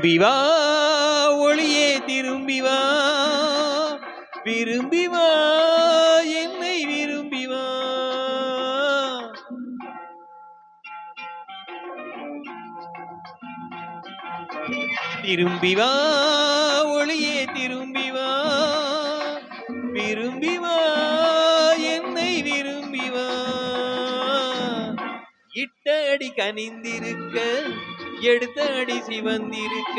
திரும்பி வா ஒளியே திரும்பி வா விரும்பி வா என்னை விரும்பி வா. திரும்பி வா ஒளியே திரும்பி வா விரும்பி வா என்னை விரும்பி வா. இட்ட அடி கனிந்திருக்க எடுத்த அடி சிவந்திருக்க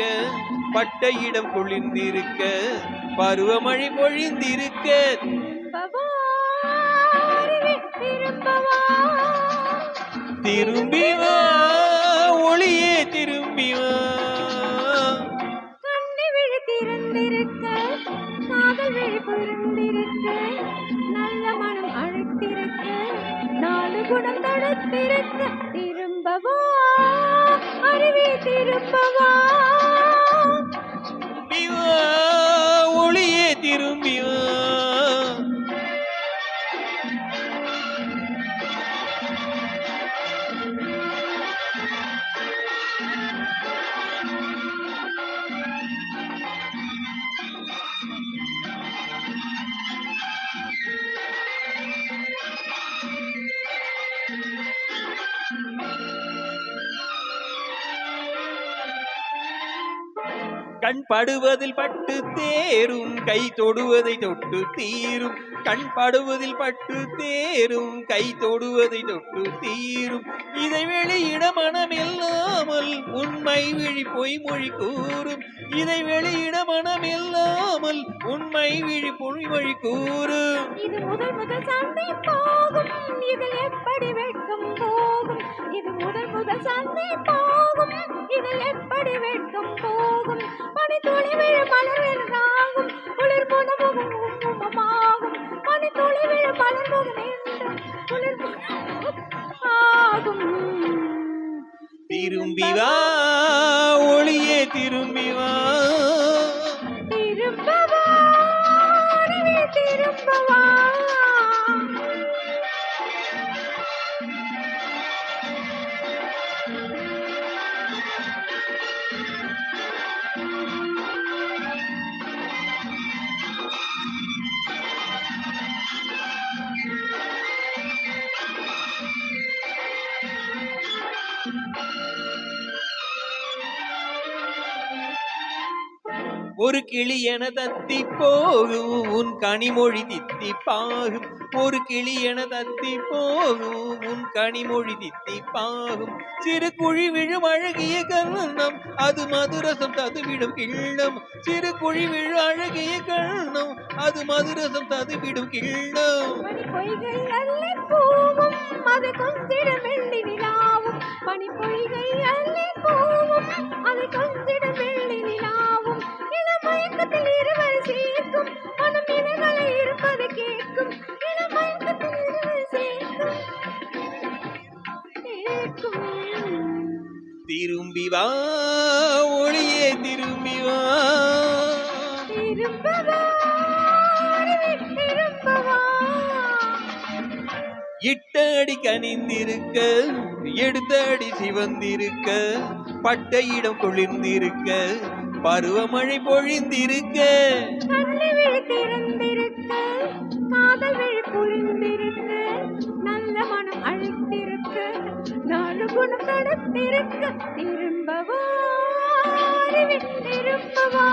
பட்ட இடம் குளிர்ந்திருக்க பருவமழை பொழிந்திருக்க திரும்பி வா ஒளியே திரும்பி வா. கண்ணி விழி திறந்திருக்க காதல் விழி புரிந்திருக்க நல்ல மனம் அழைத்திருக்க நாலு குணம் தடுத்திருக்க திரும்பவா அருவி திரும்பவா ஒளியே திரும்பி வா. கண் படுவதில் பட்டு தேரும் கை தொடுவதை தொட்டு தீரும். கண் படுவதில் பட்டு தேரும் கை தொடுவதை தொட்டு தீரும். இதை வெளியிட மனமில்லாமல் உண்மை விழி பொய்மொழி கூறும். இதை வெளியிட மனமில்லாமல் உண்மை விழி பொய்மொழி கூறும். இது முதல் முதல் சண்டை போகும் இதில் எப்படி வெட்கம் போகும். இது முதல் முதல் சண்டை போகும் இதில் எப்படி வெட்கம் போகும். பனி துளி விழு மலர் என்றாகும் குளிர் புனமுகம் உம்முமமாகும். பனி துளி விழு மலர் முகம் என்று குளிர் ஆகும். திரும்பி வா ஒளியே திரும்பி வா. திரும்பவா திரும்பவா. ஒரு கிளி என தத்தி போகும் உன் கனிமொழி தித்திப்பாகும். ஒரு கிளி என தத்தி போகும் உன் கனிமொழி தித்திப்பாகும். சிறு குழி விழும் அழகிய கண்ணம் அது மதுரசம் ததுவிடும் கிள்ளம். சிறு குழி விழு அழகிய கண்ணம் அது மதுரசம் ததுவிடும் கிள்ளம். பொய்கை அள்ளி பூவும் அது கொஞ்சிடும் வெள்ளி நிலாவும். பனி பொய்கை அள்ளி பூவும் அது கொஞ்சிடும் வெள்ளி நிலாவும். இளமயக்கத்தில் இருவர் சேர்க்கும் மனம் இவைகளை இருப்பது கேட்கும். இளமயக்கத்தில் இருவர் சேர்க்கும் கேட்கும். திரும்பி வா ஒளியே திரும்பி வா. திரும்பவா திரும்பவா. இட்ட அடி கனிந்திருக்க எடுத்த அடி சிவந்திருக்க பட்ட இடம் குளிர்ந்திருக்க பருவமழை பொழிந்திருக்க கண்ணி விழி திறந்திருக்க காதல் விழி புரிந்திருக்க நல்ல மனம் அழைத்திருக்க நாலு குணம் தடுத்திருக்க திரும்பவா திரும்பவா.